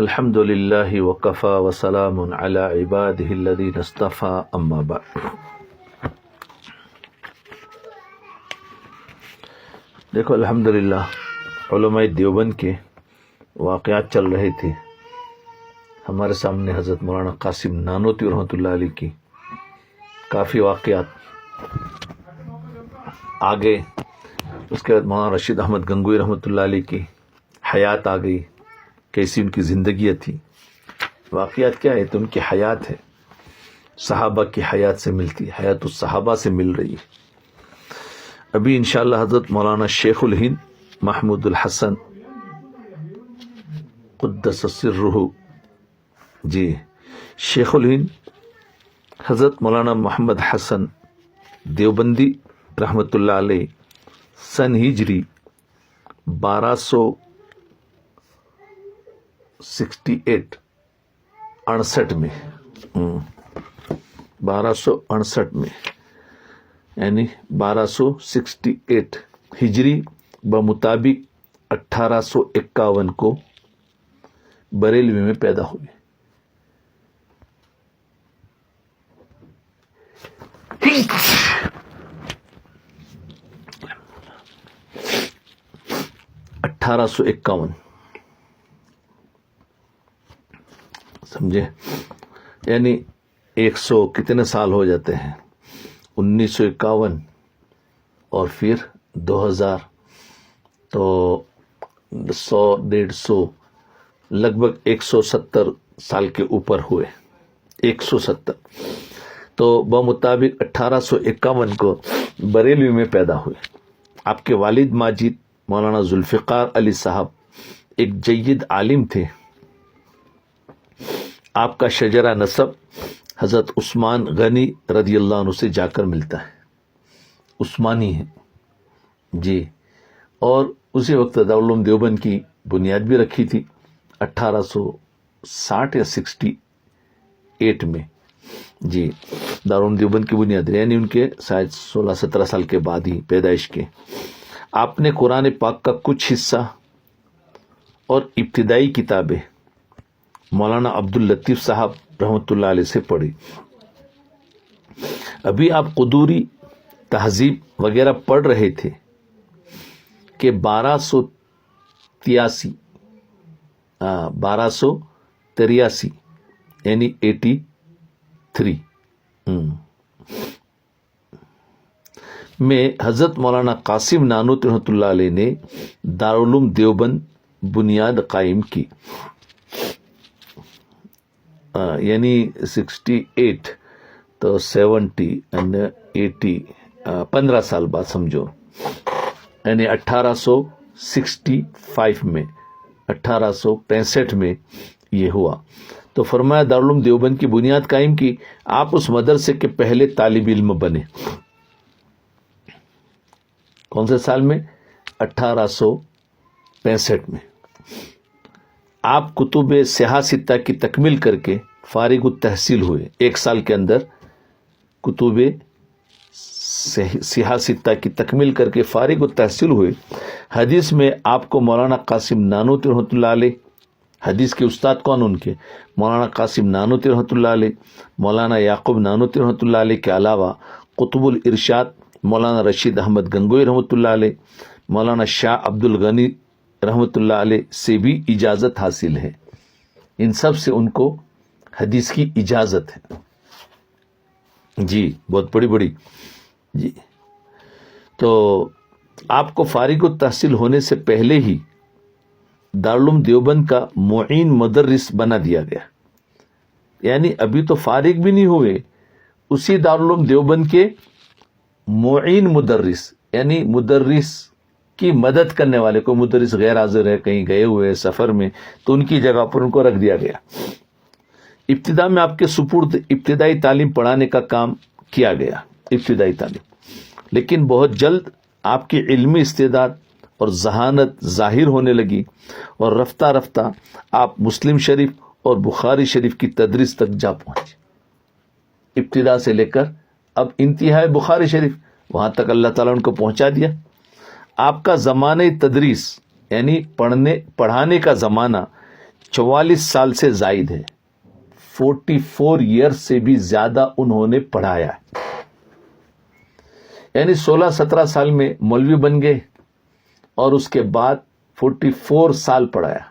الحمد للہ وکفی وسلام علی عبادہ الذین اصطفی اما بعد۔ دیکھو الحمدللہ علماء دیوبند کے واقعات چل رہے تھے، ہمارے سامنے حضرت مولانا قاسم نانوتوی رحمۃ اللہ علیہ کی کافی واقعات آگے، اس کے بعد مولانا رشید احمد گنگوئی رحمۃ اللہ علیہ کی حیات آ گئی، کیسی ان کی زندگیاں تھی۔ واقعات کیا ہے؟ تو ان کی حیات ہے، صحابہ کی حیات سے ملتی، حیات الصحابہ سے مل رہی ہے۔ ابھی انشاءاللہ حضرت مولانا شیخ الہند محمود الحسن قدس سرہ، جی شیخ الہند حضرت مولانا محمد حسن دیوبندی رحمۃ اللہ علیہ سن ہجری 1268 میں 1268 میں یعنی 1268 ہجری بمطابق 1851 کو بریلوی میں پیدا ہوئے۔ سمجھے؟ یعنی 100 کتنے سال ہو جاتے ہیں؟ 1951 اور پھر 2000، تو 100-150 لگ بھگ 170 سال کے اوپر ہوئے، 170۔ تو بمطابق 1851 کو بریلوی میں پیدا ہوئے۔ آپ کے والد ماجد مولانا ذوالفقار علی صاحب ایک جید عالم تھے۔ آپ کا شجرہ نسب حضرت عثمان غنی رضی اللہ عنہ سے جا کر ملتا ہے، عثمانی ہے جی۔ اور اسی وقت دارالعلوم دیوبند کی بنیاد بھی رکھی تھی 1860 یا 68 میں، جی دارالعلوم دیوبند کی بنیاد، یعنی ان کے شاید 16-17 سال کے بعد ہی پیدائش کے۔ آپ نے قرآن پاک کا کچھ حصہ اور ابتدائی کتابیں مولانا عبداللطیف صاحب رحمۃ اللہ علیہ سے پڑھی۔ ابھی آپ قدوری تہذیب وغیرہ پڑھ رہے تھے کہ 1283 یعنی 83 میں حضرت مولانا قاسم نانوتوی رحمۃ اللہ علیہ نے دارالعلوم دیوبند بنیاد قائم کی، یعنی 68 تو 70 and 80 15 سال بعد سمجھو، یعنی 1865 میں 1865 میں یہ ہوا۔ تو فرمایا دارالعلوم دیوبند کی بنیاد قائم کی۔ آپ اس مدرسے کے پہلے طالب علم بنے۔ کون سے سال میں؟ 1865 میں۔ آپ کتب سیاہ ستہ کی تکمیل کر کے فارغ التحصیل ہوئے۔ 1 سال کے اندر کتب سیاہ ستہ کی تکمیل کر کے فارغ التحصیل ہوئے۔ حدیث میں آپ کو مولانا قاسم نانوتوی رحمۃ اللہ علیہ، حدیث کے استاد کون ان کے؟ مولانا قاسم نانوتوی رحمۃ اللہ علیہ، مولانا یعقوب نانوتوی رحمۃ اللہ علیہ کے علاوہ قطب الارشاد مولانا رشید احمد گنگوئی رحمۃ اللہ علیہ، مولانا شاہ عبد الغنی رحمۃ اللہ علیہ سے بھی اجازت حاصل ہے۔ ان سب سے ان کو حدیث کی اجازت ہے، جی بہت بڑی جی۔ تو آپ کو فارغ التحصیل ہونے سے پہلے ہی دارالعلوم دیوبند کا معین مدرس بنا دیا گیا، یعنی ابھی تو فارغ بھی نہیں ہوئے، اسی دارالعلوم دیوبند کے معین مدرس، یعنی مدرس کی مدد کرنے والے، کوئی مدرس غیر حاضر ہے، کہیں گئے ہوئے سفر میں، تو ان کی جگہ پر ان کو رکھ دیا گیا۔ ابتدا میں آپ کے سپرد ابتدائی تعلیم پڑھانے کا کام کیا گیا، ابتدائی تعلیم، لیکن بہت جلد آپ کی علمی استعداد اور ذہانت ظاہر ہونے لگی، اور رفتہ رفتہ آپ مسلم شریف اور بخاری شریف کی تدریس تک جا پہنچے۔ ابتدا سے لے کر اب انتہائی بخاری شریف، وہاں تک اللہ تعالیٰ ان کو پہنچا دیا۔ آپ کا زمانہ تدریس یعنی پڑھانے کا زمانہ 44 سال سے زائد ہے. 44 ایئر سے بھی زیادہ انہوں نے پڑھایا ہے. یعنی 16-17 سال میں مولوی بن گئے اور اس کے بعد 44 سال پڑھایا.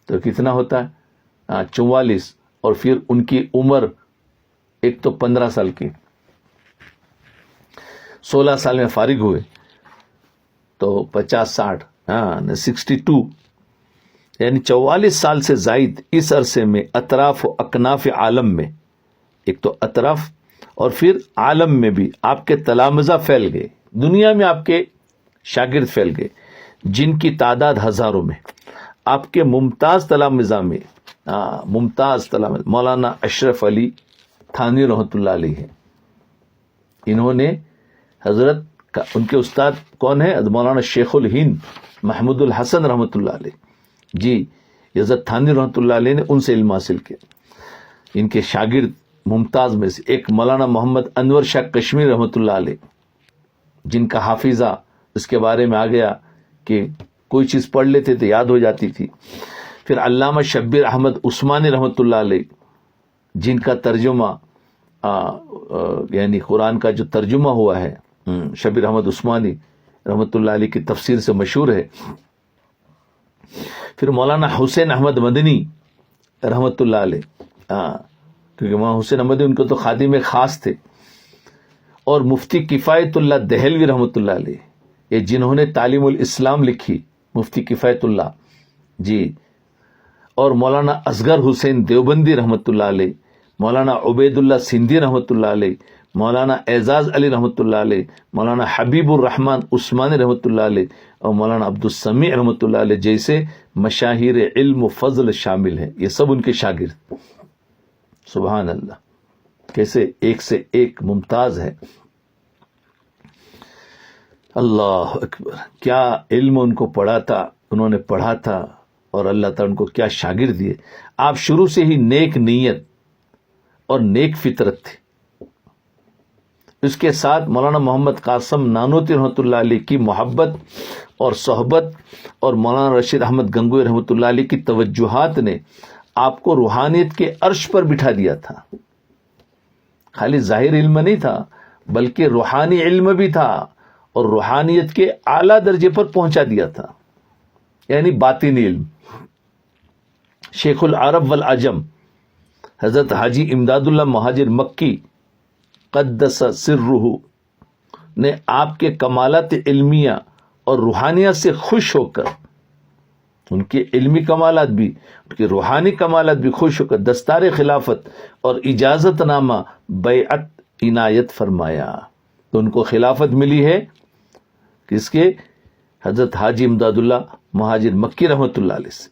تو کتنا ہوتا ہے؟ 44. اور پھر ان کی عمر ایک تو 15 سال کی. 16 سال میں فارغ ہوئے تو 50-60 62. یعنی 44 سال سے زائد اس عرصے میں اطراف و اکناف عالم میں، ایک تو اطراف اور پھر عالم میں بھی آپ کے تلامذہ پھیل گئے. دنیا میں آپ کے شاگرد پھیل گئے جن کی تعداد ہزاروں میں. آپ کے ممتاز تلامذہ میں ممتاز تلامذہ مولانا اشرف علی تھانوی رحمۃ اللہ علیہ ہیں. انہوں نے حضرت ان کے استاد کون ہے؟ مولانا شیخ الہند محمود الحسن رحمۃ اللہ علیہ. جی حضرت تھانوی رحمۃ اللہ علیہ نے ان سے علم حاصل کیا. ان کے شاگرد ممتاز میں سے ایک مولانا محمد انور شاہ کشمیری رحمۃ اللہ علیہ، جن کا حافظہ اس کے بارے میں آ گیا کہ کوئی چیز پڑھ لیتے تو یاد ہو جاتی تھی. پھر علامہ شبیر احمد عثمانی رحمۃ اللہ علیہ، جن کا ترجمہ یعنی قرآن کا جو ترجمہ ہوا ہے شبیر احمد عثمانی رحمۃ اللہ علیہ کی تفسیر سے مشہور ہے. پھر مولانا حسین احمد مدنی رحمۃ اللہ علیہ، کیونکہ مولانا حسین احمد ان کو تو خادم خاص تھے. اور مفتی کفایت اللہ دہلوی رحمۃ اللہ علیہ، یہ جنہوں نے تعلیم الاسلام لکھی، مفتی کفایت اللہ جی. اور مولانا اصغر حسین دیوبندی رحمۃ اللہ علیہ، مولانا عبید اللہ سندھی رحمۃ اللہ علیہ، مولانا اعزاز علی رحمۃ اللہ علیہ، مولانا حبیب الرحمن عثمانی رحمۃ اللہ علیہ، اور مولانا عبد السمیع رحمۃ اللہ علیہ جیسے مشاہیر علم و فضل شامل ہیں. یہ سب ان کے شاگرد. سبحان اللہ، کیسے ایک سے ایک ممتاز ہے. اللہ اکبر، کیا علم ان کو پڑھا تھا، انہوں نے پڑھا تھا، اور اللہ تعالیٰ ان کو کیا شاگرد دیے. آپ شروع سے ہی نیک نیت اور نیک فطرت تھے. اس کے ساتھ مولانا محمد قاسم نانوتوی رحمۃ اللہ علیہ کی محبت اور صحبت اور مولانا رشید احمد گنگوئی رحمۃ اللہ علیہ کی توجہات نے آپ کو روحانیت کے عرش پر بٹھا دیا تھا. خالی ظاہر علم نہیں تھا بلکہ روحانی علم بھی تھا، اور روحانیت کے اعلیٰ درجے پر پہنچا دیا تھا، یعنی باطنی علم. شیخ العرب والعجم حضرت حاجی امداد اللہ مہاجر مکی قدس سرہ نے آپ کے کمالات علمیہ اور روحانیت سے خوش ہو کر، ان کے علمی کمالات بھی ان کے روحانی کمالات بھی خوش ہو کر دستار خلافت اور اجازت نامہ بیعت عنایت فرمایا. تو ان کو خلافت ملی ہے کس کے؟ حضرت حاجی امداد اللہ مہاجر مکی رحمۃ اللہ علیہ سے.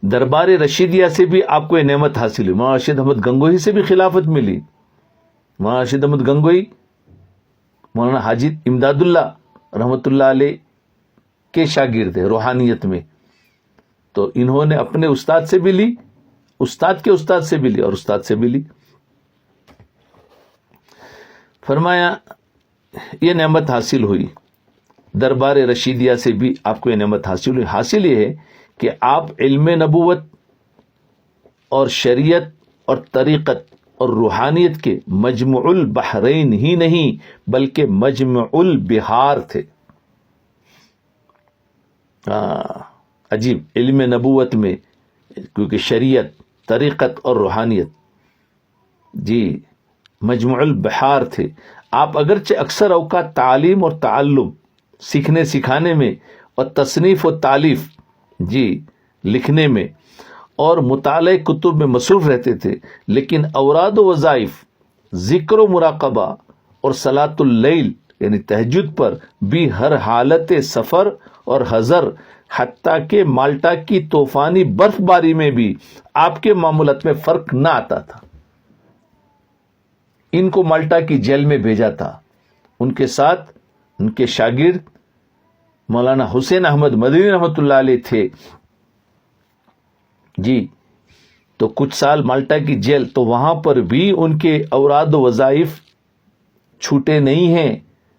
دربار رشیدیہ سے بھی آپ کو یہ نعمت حاصل ہوئی. مولانا رشید احمد گنگوئی سے بھی خلافت ملی. مولانا رشید احمد گنگوئی مولانا حاجی امداد اللہ رحمۃ اللہ علیہ کے شاگرد ہیں روحانیت میں. تو انہوں نے اپنے استاد سے بھی لی، استاد کے استاد سے بھی لی، اور استاد سے بھی لی. فرمایا یہ نعمت حاصل ہوئی. دربار رشیدیہ سے بھی آپ کو یہ نعمت حاصل ہوئی. حاصل یہ ہے کہ آپ علم نبوت اور شریعت اور طریقت اور روحانیت کے مجمع البحرین ہی نہیں بلکہ مجمع البحار تھے. عجیب، علم نبوت میں کیونکہ شریعت، طریقت اور روحانیت جی مجمع البحار تھے. آپ اگرچہ اکثر اوقات تعلیم اور تعلم، سیکھنے سکھانے میں اور تصنیف و تالیف جی لکھنے میں اور مطالعہ کتب میں مصروف رہتے تھے، لیکن اوراد و وظائف، ذکر و مراقبہ اور صلاۃ اللیل یعنی تہجد پر بھی ہر حالت سفر اور حضر، حتیٰ کہ مالٹا کی طوفانی برف باری میں بھی آپ کے معمولات میں فرق نہ آتا تھا. ان کو مالٹا کی جیل میں بھیجا تھا. ان کے ساتھ ان کے شاگرد مولانا حسین احمد مدنی رحمۃ اللہ علیہ تھے جی. تو کچھ سال مالٹا کی جیل، تو وہاں پر بھی ان کے اوراد و وظائف چھوٹے نہیں ہیں.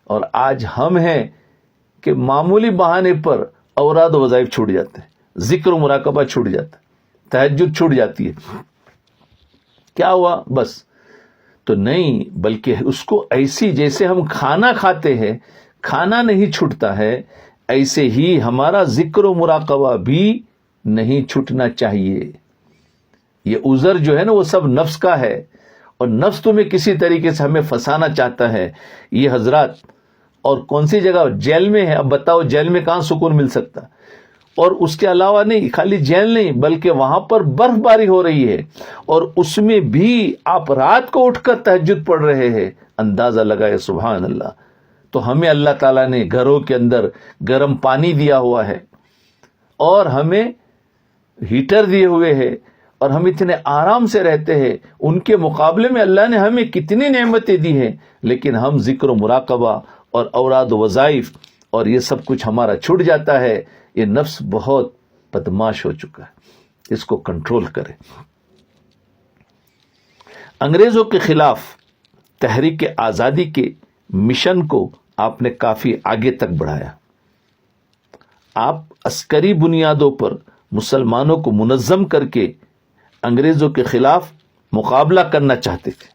اور آج ہم ہیں کہ معمولی بہانے پر اوراد و وظائف چھوٹ جاتے ہیں, ذکر و مراقبہ چھوٹ جاتا ہے, تہجد چھوٹ جاتی ہے. کیا ہوا بس؟ تو نہیں, بلکہ اس کو ایسی جیسے ہم کھانا کھاتے ہیں, کھانا نہیں چھوٹتا ہے, ایسے ہی ہمارا ذکر و مراقبہ بھی نہیں چھوٹنا چاہیے. یہ عذر جو ہے نا وہ سب نفس کا ہے, اور نفس تمہیں کسی طریقے سے ہمیں پھنسانا چاہتا ہے. یہ حضرات اور کون سی جگہ؟ جیل میں ہے. اب بتاؤ جیل میں کہاں سکون مل سکتا؟ اور اس کے علاوہ نہیں, خالی جیل نہیں بلکہ وہاں پر برف باری ہو رہی ہے, اور اس میں بھی آپ رات کو اٹھ کر تہجد پڑھ رہے ہیں. اندازہ لگائے, سبحان اللہ. تو ہمیں اللہ تعالیٰ نے گھروں کے اندر گرم پانی دیا ہوا ہے, اور ہمیں ہیٹر دیے ہوئے ہیں, اور ہم اتنے آرام سے رہتے ہیں. ان کے مقابلے میں اللہ نے ہمیں کتنی نعمتیں دی ہیں, لیکن ہم ذکر و مراقبہ اور اوراد و وظائف اور یہ سب کچھ ہمارا چھوٹ جاتا ہے. یہ نفس بہت بدماش ہو چکا ہے, اس کو کنٹرول کرے. انگریزوں کے خلاف تحریک آزادی کے مشن کو آپ نے کافی آگے تک بڑھایا. آپ عسکری بنیادوں پر مسلمانوں کو منظم کر کے انگریزوں کے خلاف مقابلہ کرنا چاہتے تھے.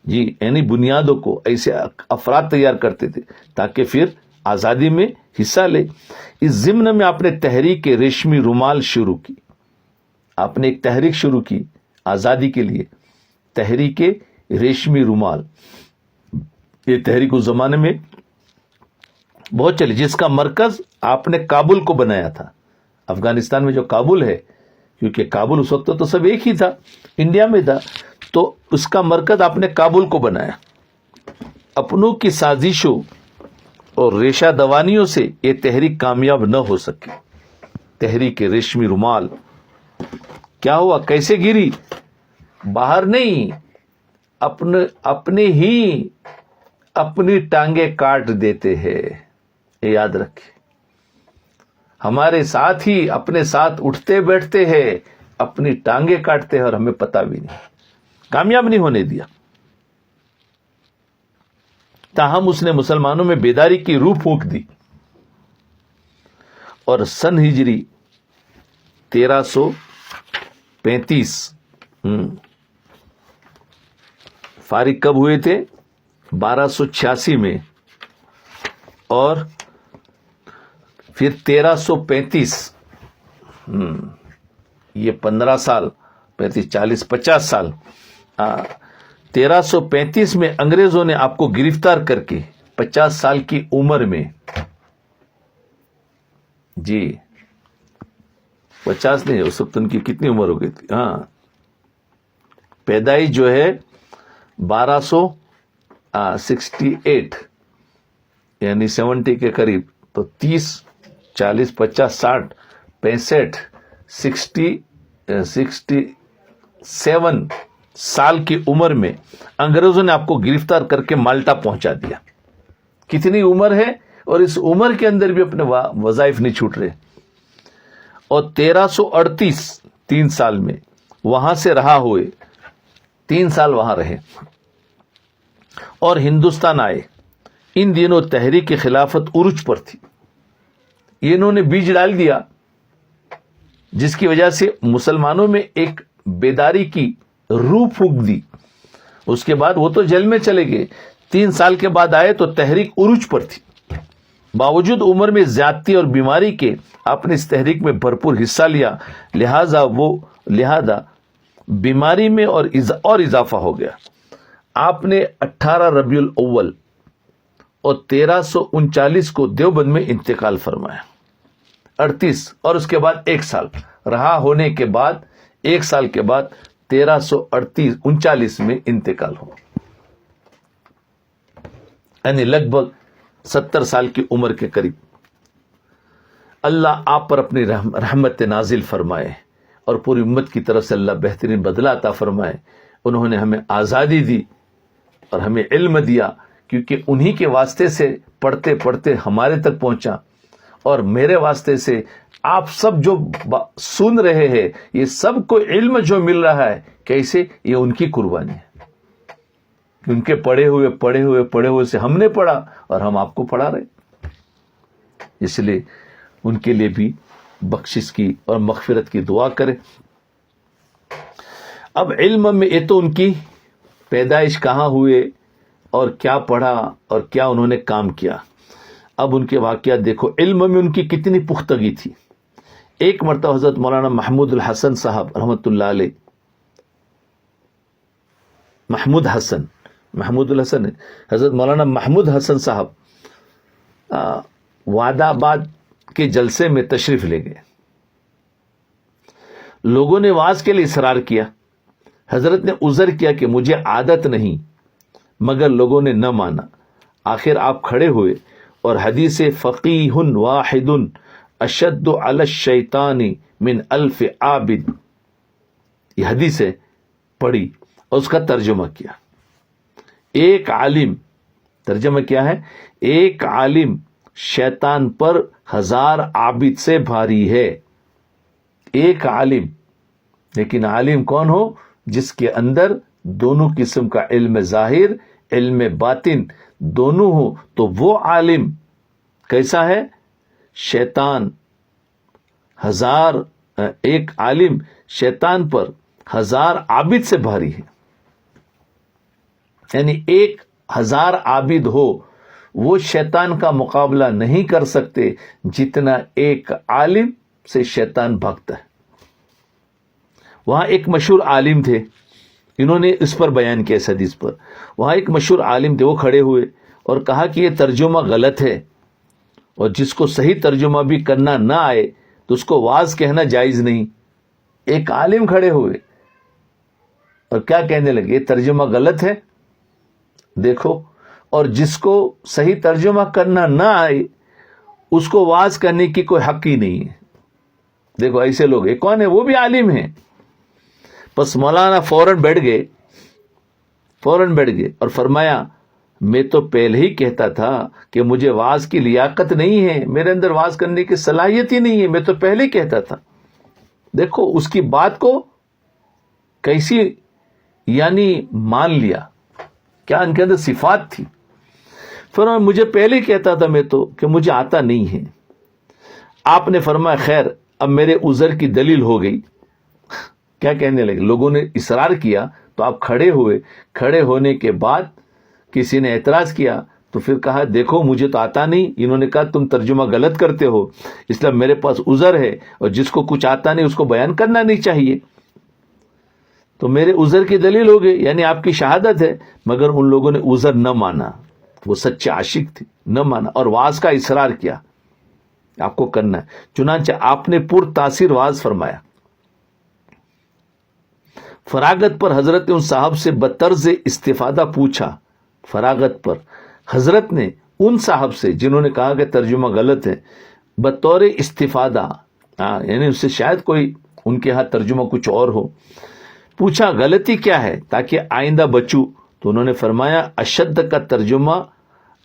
جی, یعنی بنیادوں کو ایسے افراد تیار کرتے تھے تاکہ پھر آزادی میں حصہ لے. اس ضمن میں آپ نے تحریک ریشمی رومال شروع کی. آپ نے ایک تحریک شروع کی آزادی کے لیے, تحریک ریشمی رومال. یہ تحریک اس زمانے میں بہت چلی, جس کا مرکز آپ نے کابل کو بنایا تھا. افغانستان میں جو کابل ہے, کیونکہ کابل اس وقت تو سب ایک ہی تھا, انڈیا میں تھا, تو اس کا مرکز آپ نے کابل کو بنایا. اپنوں کی سازشوں اور ریشہ دوانیوں سے یہ تحریک کامیاب نہ ہو سکی. تحریک ریشمی رومال کیا ہوا, کیسے گری؟ باہر نہیں, اپنے ہی اپنی ٹانگیں کاٹ دیتے ہیں. یہ یاد رکھیں, ہمارے ساتھ ہی اپنے ساتھ اٹھتے بیٹھتے ہیں, اپنی ٹانگیں کاٹتے ہیں, اور ہمیں پتہ بھی نہیں. کامیاب نہیں ہونے دیا. تاہم اس نے مسلمانوں میں بیداری کی روح پھونک دی, اور سن ہجری 1335 فارغ کب ہوئے تھے؟ 1286 میں, اور پھر 1335, یہ 15 سال, 35, 40, 50 سال. 1335 میں انگریزوں نے آپ کو گرفتار کر کے 50 سال کی عمر میں, جی 50 نہیں, اس وقت ان کی کتنی عمر ہو گئی تھی؟ ہاں, پیدائش جو ہے 1268 یعنی 70 کے قریب, تو 30, 40, 50, 60, 65, 67 سال کی عمر میں انگریزوں نے آپ کو گرفتار کر کے مالٹا پہنچا دیا. کتنی عمر ہے, اور اس عمر کے اندر بھی اپنے وظائف نہیں چھوٹ رہے. اور 1338 3 سال میں وہاں سے رہا ہوئے, 3 سال وہاں رہے اور ہندوستان آئے. ان دنوں تحریک خلافت عروج پر تھی. یہ انہوں نے بیج ڈال دیا, جس کی وجہ سے مسلمانوں میں ایک بیداری کی روح پھونک دی. اس کے بعد وہ تو جیل میں چلے گئے, 3 سال کے بعد آئے تو تحریک عروج پر تھی. باوجود عمر میں زیادتی اور بیماری کے آپ نے اس تحریک میں بھرپور حصہ لیا, لہذا بیماری میں اور اضافہ ہو گیا. آپ نے 18 ربیع الاول اور 1339 کو دیوبند میں انتقال فرمایا. 38 اور اس کے بعد 1 سال رہا ہونے کے بعد 1 سال کے بعد 1339 میں انتقال ہوا, یعنی لگ بھگ 70 سال کی عمر کے قریب. اللہ آپ پر اپنی رحمت نازل فرمائے, اور پوری امت کی طرف سے اللہ بہترین بدلہ عطا فرمائے. انہوں نے ہمیں آزادی دی اور ہمیں علم دیا, کیونکہ انہی کے واسطے سے پڑھتے پڑھتے ہمارے تک پہنچا, اور میرے واسطے سے آپ سب جو سن رہے ہیں, یہ سب کو علم جو مل رہا ہے, کیسے؟ یہ ان کی قربانی ہے. ان کے پڑھے ہوئے سے ہم نے پڑھا, اور ہم آپ کو پڑھا رہے. اس لیے ان کے لیے بھی بخشش کی اور مغفرت کی دعا کرے. اب علم میں یہ تو ان کی پیدائش کہاں ہوئے اور کیا پڑھا اور کیا انہوں نے کام کیا. اب ان کے واقعات دیکھو. علم میں ان کی کتنی پختگی تھی. ایک مرتبہ حضرت مولانا محمود الحسن صاحب رحمۃ اللہ علیہ، محمود الحسن حضرت مولانا محمود حسن صاحب وعدہ آباد کے جلسے میں تشریف لے گئے. لوگوں نے واز کے لیے اصرار کیا. حضرت نے عذر کیا کہ مجھے عادت نہیں، مگر لوگوں نے نہ مانا. آخر آپ کھڑے ہوئے اور حدیث فقیہ واحد اشد علی الشیطان من الف عابد، یہ حدیث ہے، پڑھی اور اس کا ترجمہ کیا. ایک عالم، ترجمہ کیا ہے، ایک عالم شیطان پر 1000 عابد سے بھاری ہے. ایک عالم، لیکن عالم کون ہو؟ جس کے اندر دونوں قسم کا علم ظاہر، علم باطن دونوں ہو، تو وہ عالم کیسا ہے؟ شیطان ایک عالم شیطان پر 1000 عابد سے بھاری ہے. یعنی 1000 عابد ہو وہ شیطان کا مقابلہ نہیں کر سکتے جتنا ایک عالم سے شیطان بھاگتا ہے. وہاں ایک مشہور عالم تھے، انہوں نے اس پر بیان کیا، اس حدیث پر. وہاں ایک مشہور عالم تھے، وہ کھڑے ہوئے اور کہا کہ یہ ترجمہ غلط ہے، اور جس کو صحیح ترجمہ بھی کرنا نہ آئے تو اس کو واز کہنا جائز نہیں. ایک عالم کھڑے ہوئے اور کیا کہنے لگے؟ یہ ترجمہ غلط ہے، دیکھو. اور جس کو صحیح ترجمہ کرنا نہ آئے اس کو واز کرنے کی کوئی حق ہی نہیں ہے. دیکھو ایسے لوگ، ایک کون ہے؟ وہ بھی عالم ہیں. بس مولانا فوراً بیٹھ گئے اور فرمایا میں تو پہلے ہی کہتا تھا کہ مجھے واز کی لیاقت نہیں ہے، میرے اندر واز کرنے کی صلاحیت ہی نہیں ہے، میں تو پہلے ہی کہتا تھا. دیکھو اس کی بات کو کیسی یعنی مان لیا، کیا ان کے اندر صفات تھی. فرمایا مجھے پہلے ہی کہتا تھا میں تو کہ مجھے آتا نہیں ہے. آپ نے فرمایا خیر اب میرے عذر کی دلیل ہو گئی. کیا کہنے لگے؟ لوگوں نے اصرار کیا تو آپ کھڑے ہوئے. کھڑے ہونے کے بعد کسی نے اعتراض کیا تو پھر کہا دیکھو مجھے تو آتا نہیں. انہوں نے کہا تم ترجمہ غلط کرتے ہو، اس لیے میرے پاس عذر ہے، اور جس کو کچھ آتا نہیں اس کو بیان کرنا نہیں چاہیے. تو میرے عذر کی دلیل ہو گئی، یعنی آپ کی شہادت ہے. مگر ان لوگوں نے عذر نہ مانا، وہ سچے عاشق تھے، نہ مانا اور واز کا اصرار کیا آپ کو کرنا ہے. چنانچہ آپ نے پر تاثیر واز فرمایا. فراغت پر حضرت نے ان صاحب سے بطرز استفادہ پوچھا. فراغت پر حضرت نے ان صاحب سے جنہوں نے کہا کہ ترجمہ غلط ہے، بطور استفادہ، یعنی اس سے شاید کوئی ان کے ہاں ترجمہ کچھ اور ہو، پوچھا غلطی کیا ہے تاکہ آئندہ بچوں. تو انہوں نے فرمایا اشد کا ترجمہ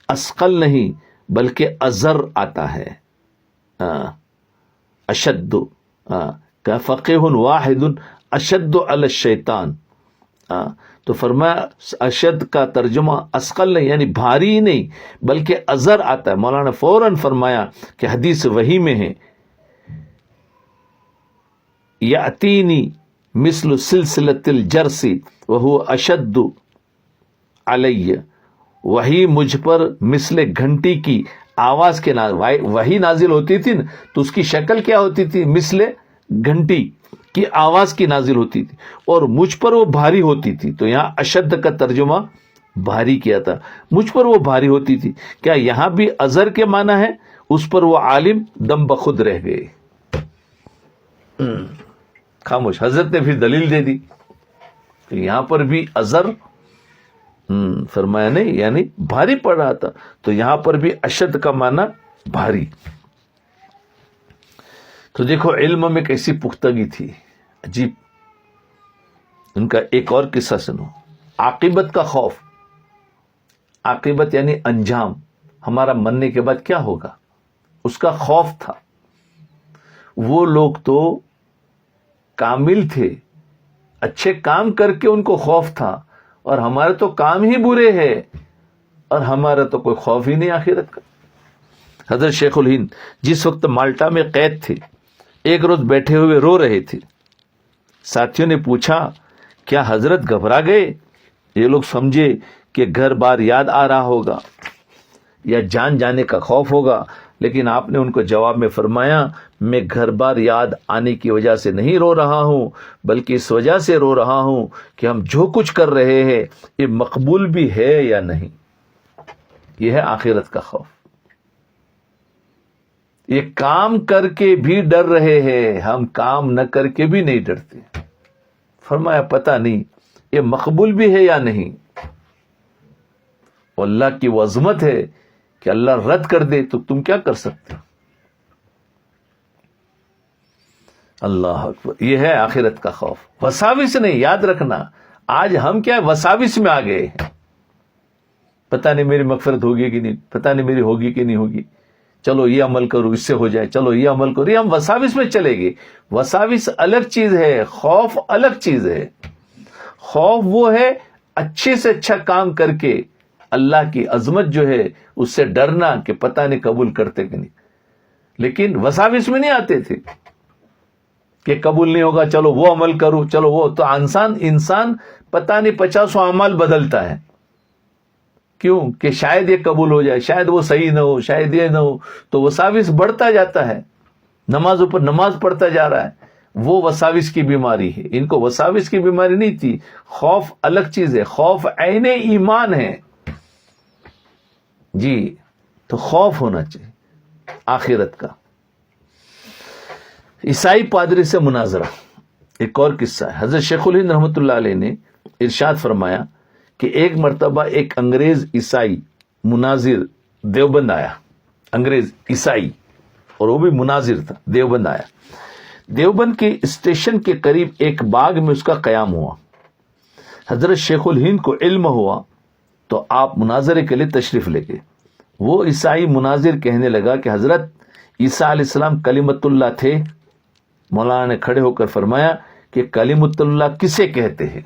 اسقل نہیں بلکہ ازر آتا ہے. اشد کا فقیہ واحد اشد علی الشیطان. تو فرمایا اشد کا ترجمہ اسقل نہیں یعنی بھاری ہی نہیں بلکہ ازر آتا ہے. مولانا فوراً فرمایا کہ حدیث وحی میں ہے یاتینی مثل سلسلۃ الجرس وہو اشد علی، وہی مجھ پر مثل گھنٹی کی آواز کے وہی نازل ہوتی تھی تو اس کی شکل کیا ہوتی تھی؟ مثل گھنٹی کی آواز کی نازل ہوتی تھی اور مجھ پر وہ بھاری ہوتی تھی. تو یہاں اشد کا ترجمہ بھاری کیا تھا، مجھ پر وہ بھاری ہوتی تھی. کیا یہاں بھی ازر کے معنی ہے؟ اس پر وہ عالم دم بخود رہ گئے، خاموش. حضرت نے پھر دلیل دے دی کہ یہاں پر بھی ازر فرمایا نہیں یعنی بھاری پڑ رہا تھا، تو یہاں پر بھی اشد کا معنی بھاری. تو دیکھو علم میں کیسی پختگی تھی، عجیب. ان کا ایک اور قصہ سنو. عاقبت کا خوف. عاقبت یعنی انجام، ہمارا مرنے کے بعد کیا ہوگا، اس کا خوف تھا. وہ لوگ تو کامل تھے، اچھے کام کر کے ان کو خوف تھا، اور ہمارے تو کام ہی برے ہیں اور ہمارا تو کوئی خوف ہی نہیں آخرت کا. حضرت شیخ الہند جس وقت مالٹا میں قید تھے ایک روز بیٹھے ہوئے رو رہے تھے. ساتھیوں نے پوچھا کیا حضرت گھبرا گئے؟ یہ لوگ سمجھے کہ گھر بار یاد آ رہا ہوگا یا جان جانے کا خوف ہوگا، لیکن آپ نے ان کو جواب میں فرمایا میں گھر بار یاد آنے کی وجہ سے نہیں رو رہا ہوں، بلکہ اس وجہ سے رو رہا ہوں کہ ہم جو کچھ کر رہے ہیں یہ مقبول بھی ہے یا نہیں. یہ ہے آخرت کا خوف. یہ کام کر کے بھی ڈر رہے ہیں، ہم کام نہ کر کے بھی نہیں ڈرتے. فرمایا پتہ نہیں یہ مقبول بھی ہے یا نہیں. اللہ کی وہ عظمت ہے کہ اللہ رد کر دے تو تم کیا کر سکتے ہو. اللہ اکبر. یہ ہے آخرت کا خوف. وساوس نہیں. یاد رکھنا آج ہم کیا وساوس میں آ گئے ہیں. پتہ نہیں میری مغفرت ہوگی کہ نہیں، پتہ نہیں میری ہوگی کہ نہیں ہوگی، چلو یہ عمل کرو اس سے ہو جائے، چلو یہ عمل کرو. یہ ہم وساوس میں چلے گئے. وساوس الگ چیز ہے، خوف الگ چیز ہے. خوف وہ ہے اچھے سے اچھا کام کر کے اللہ کی عظمت جو ہے اس سے ڈرنا کہ پتہ نہیں قبول کرتے کہ نہیں. لیکن وساوس میں نہیں آتے تھے کہ قبول نہیں ہوگا چلو وہ عمل کرو، چلو وہ. تو انسان پتہ نہیں 50 اعمال بدلتا ہے. کیوں؟ کہ شاید یہ قبول ہو جائے، شاید وہ صحیح نہ ہو، شاید یہ نہ ہو. تو وساوس بڑھتا جاتا ہے، نماز اوپر نماز پڑھتا جا رہا ہے. وہ وساوس کی بیماری ہے. ان کو وساوس کی بیماری نہیں تھی. خوف الگ چیز ہے. خوف عین ایمان ہے. جی تو خوف ہونا چاہیے آخرت کا. عیسائی پادری سے مناظرہ. ایک اور قصہ ہے. حضرت شیخ الہند رحمۃ اللہ علیہ نے ارشاد فرمایا کہ ایک مرتبہ ایک انگریز عیسائی مناظر دیوبند آیا. انگریز عیسائی اور وہ بھی مناظر تھا. دیوبند آیا. دیوبند کے اسٹیشن کے قریب ایک باغ میں اس کا قیام ہوا. حضرت شیخ الہند کو علم ہوا تو آپ مناظرے کے لیے تشریف لے گئے. وہ عیسائی مناظر کہنے لگا کہ حضرت عیسیٰ علیہ السلام کلمت اللہ تھے. مولانا نے کھڑے ہو کر فرمایا کہ کلمت اللہ کسے کہتے ہیں؟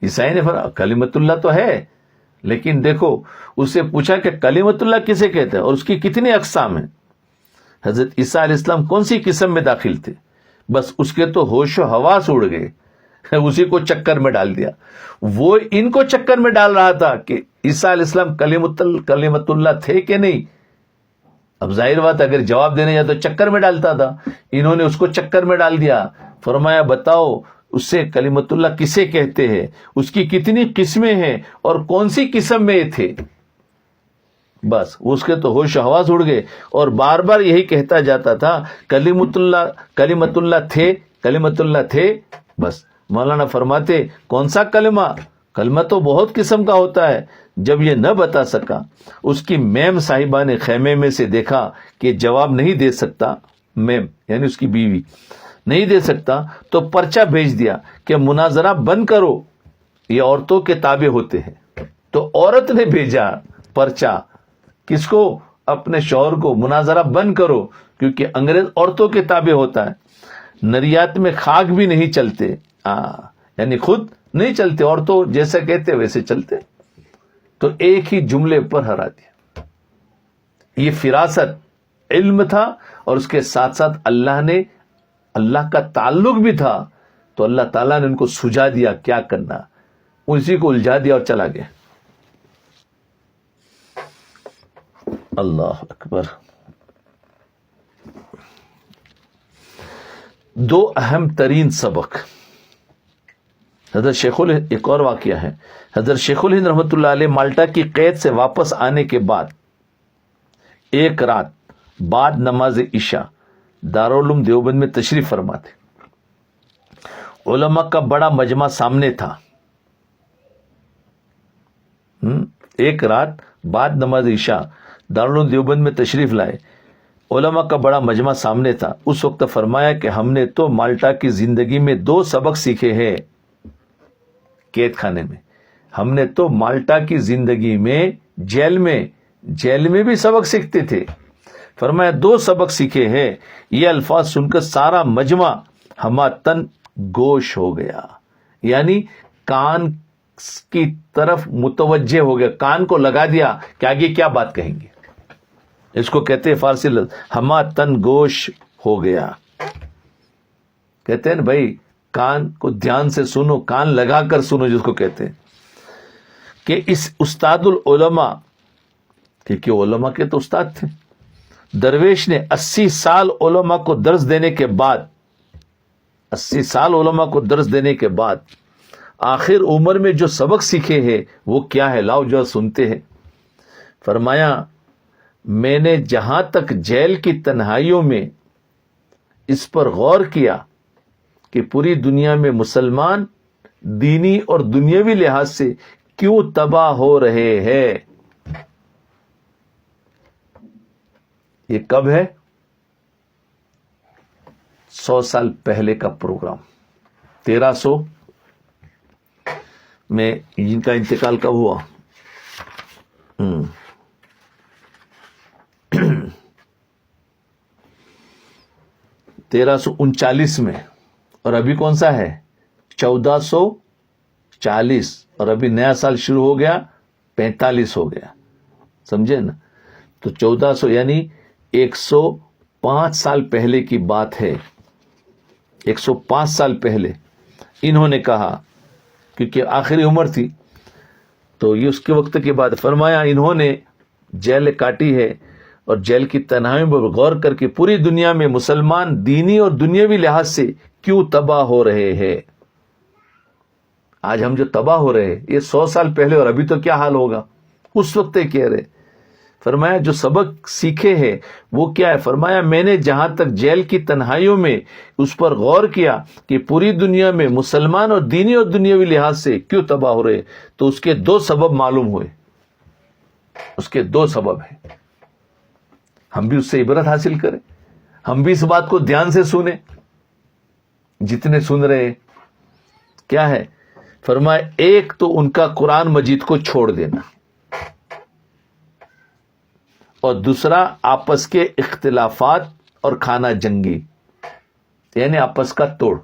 عیسائی نے فرمایا کلمت اللہ تو ہے، لیکن دیکھو اس سے پوچھا کہ کلمت اللہ کسے کہتے ہیں اور اس کی کتنی اقسام ہیں. حضرت عیسیٰ علیہ السلام کون سی قسم میں داخل تھے؟ بس اس کے تو ہوش و حواس اڑ گئے. اسی کو چکر میں ڈال دیا. وہ ان کو چکر میں ڈال رہا تھا کہ عیسیٰ علیہ السلام کلمت اللہ تھے کہ نہیں. اب ظاہر بات اگر جواب دینے جاتا تو چکر میں ڈالتا تھا. انہوں نے اس کو چکر میں ڈال دیا. فرمایا بتاؤ اس سے کلمت اللہ کسے کہتے ہیں، اس کی کتنی قسمیں ہیں اور کون سی قسم میں تھے. بس اس کے تو ہوش و حواس اڑ گئے اور بار بار یہی کہتا جاتا تھا کلمت اللہ تھے، کلمت اللہ تھے. بس مولانا فرماتے کون سا کلمہ تو بہت قسم کا ہوتا ہے. جب یہ نہ بتا سکا، اس کی میم صاحبہ نے خیمے میں سے دیکھا کہ جواب نہیں دے سکتا، میم یعنی اس کی بیوی نہیں دے سکتا، تو پرچہ بھیج دیا کہ مناظرہ بند کرو، یہ عورتوں کے تابع ہوتے ہیں. تو عورت نے بھیجا پرچہ کس کو؟ اپنے شوہر کو. مناظرہ بند کرو کیونکہ انگریز عورتوں کے تابع ہوتا ہے. نریات میں خاک بھی نہیں چلتے، یعنی خود نہیں چلتے، عورتوں جیسا کہتے ویسے چلتے. تو ایک ہی جملے پر ہرا دیا. یہ فراست علم تھا اور اس کے ساتھ ساتھ اللہ کا تعلق بھی تھا. تو اللہ تعالیٰ نے ان کو سجا دیا کیا کرنا، اسی کو الجھا دیا اور چلا گیا. اللہ اکبر. دو اہم ترین سبق. حضرت شیخ الہند، ایک اور واقعہ ہے. حضرت شیخ الہند رحمۃ اللہ علیہ مالٹا کی قید سے واپس آنے کے بعد ایک رات بعد نماز عشاء دارالعلوم دیوبند میں تشریف فرما تھے. علماء کا بڑا مجمع سامنے تھا. ایک رات بعد نماز عشاء دارالعلوم دیوبند میں تشریف لائے. علماء کا بڑا مجمع سامنے تھا. اس وقت فرمایا کہ ہم نے تو مالٹا کی زندگی میں 2 سبق سیکھے ہیں. قید خانے میں ہم نے تو مالٹا کی زندگی میں جیل میں بھی سبق سیکھتے تھے. فرمایا 2 سبق سیکھے ہیں. یہ الفاظ سن کر سارا مجمع ہما تن گوش ہو گیا. یعنی کان کی طرف متوجہ ہو گیا, کان کو لگا دیا کہ آگے کیا بات کہیں گے. اس کو کہتے ہیں فارسی لفظ ہما تن گوش ہو گیا. کہتے ہیں نا بھائی کان کو دھیان سے سنو, کان لگا کر سنو, جس کو کہتے ہیں کہ اس استاد العلماء, کیونکہ علماء کے تو استاد تھے, درویش نے 80 سال علماء کو درس دینے کے بعد 80 سال علماء کو درس دینے کے بعد آخر عمر میں جو سبق سیکھے ہیں وہ کیا ہے, لاؤ جو سنتے ہیں. فرمایا میں نے جہاں تک جیل کی تنہائیوں میں اس پر غور کیا کہ پوری دنیا میں مسلمان دینی اور دنیاوی لحاظ سے کیوں تباہ ہو رہے ہیں. یہ کب ہے؟ 100 سال پہلے کا پروگرام. 1300 میں ان کا انتقال کب ہوا؟ 1339 میں, اور ابھی کون سا ہے؟ 1440, اور ابھی نیا سال شروع ہو گیا 45 ہو گیا, سمجھے نا. تو 1400 یعنی 105 سال پہلے کی بات ہے. 105 سال پہلے انہوں نے کہا, کیونکہ آخری عمر تھی تو یہ اس کے وقت کی بات. فرمایا انہوں نے جیل کاٹی ہے اور جیل کی تنہائیوں پر غور کر کے پوری دنیا میں مسلمان دینی اور دنیاوی لحاظ سے کیوں تباہ ہو رہے ہیں. آج ہم جو تباہ ہو رہے ہیں یہ 100 سال پہلے, اور ابھی تو کیا حال ہوگا اس وقت کہہ رہے. فرمایا جو سبق سیکھے ہیں وہ کیا ہے؟ فرمایا میں نے جہاں تک جیل کی تنہائیوں میں اس پر غور کیا کہ پوری دنیا میں مسلمان اور دینی اور دنیاوی لحاظ سے کیوں تباہ ہو رہے, تو اس کے 2 سبب معلوم ہوئے. اس کے 2 سبب ہیں. ہم بھی اس سے عبرت حاصل کریں, ہم بھی اس بات کو دھیان سے سنیں جتنے سن رہے ہیں. کیا ہے؟ فرمایا ایک تو ان کا قرآن مجید کو چھوڑ دینا, اور دوسرا آپس کے اختلافات اور کھانا جنگی, یعنی آپس کا توڑ.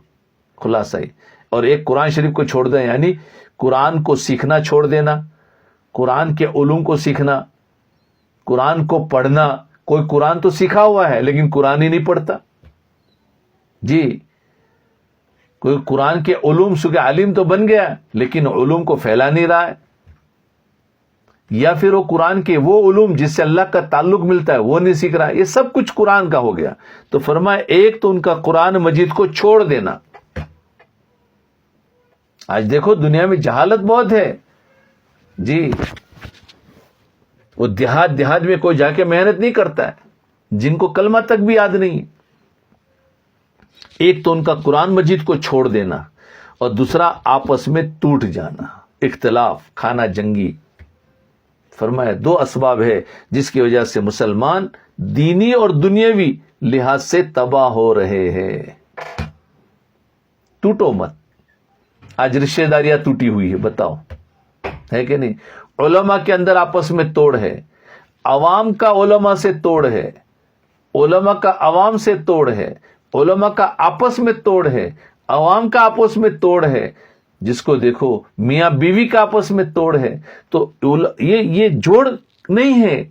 خلاصہ ہی. اور ایک قرآن شریف کو چھوڑ دیں, یعنی قرآن کو سیکھنا چھوڑ دینا, قرآن کے علوم کو سیکھنا, قرآن کو پڑھنا. کوئی قرآن تو سیکھا ہوا ہے لیکن قرآن ہی نہیں پڑھتا. جی, کوئی قرآن کے علوم سے عالم تو بن گیا لیکن علوم کو پھیلا نہیں رہا ہے, یا پھر وہ قرآن کے وہ علوم جس سے اللہ کا تعلق ملتا ہے وہ نہیں سیکھ رہا. یہ سب کچھ قرآن کا ہو گیا. تو فرمایا ایک تو ان کا قرآن مجید کو چھوڑ دینا. آج دیکھو دنیا میں جہالت بہت ہے. جی, وہ دیہات میں کوئی جا کے محنت نہیں کرتا ہے, جن کو کلمہ تک بھی یاد نہیں. ایک تو ان کا قرآن مجید کو چھوڑ دینا, اور دوسرا آپس میں ٹوٹ جانا, اختلاف, کھانا جنگی. فرمایا 2 اسباب ہے جس کی وجہ سے مسلمان دینی اور دنیاوی لحاظ سے تباہ ہو رہے ہیں. ٹوٹو مت. آج رشتہ داریاں ٹوٹی ہوئی ہے, بتاؤ ہے کہ نہیں؟ علماء کے اندر آپس میں توڑ ہے, عوام کا علماء سے توڑ ہے, علماء کا عوام سے توڑ ہے, علماء کا آپس میں توڑ ہے, عوام کا آپس میں توڑ ہے. جس کو دیکھو میاں بیوی کا آپس میں توڑ ہے. تو یہ جوڑ نہیں ہے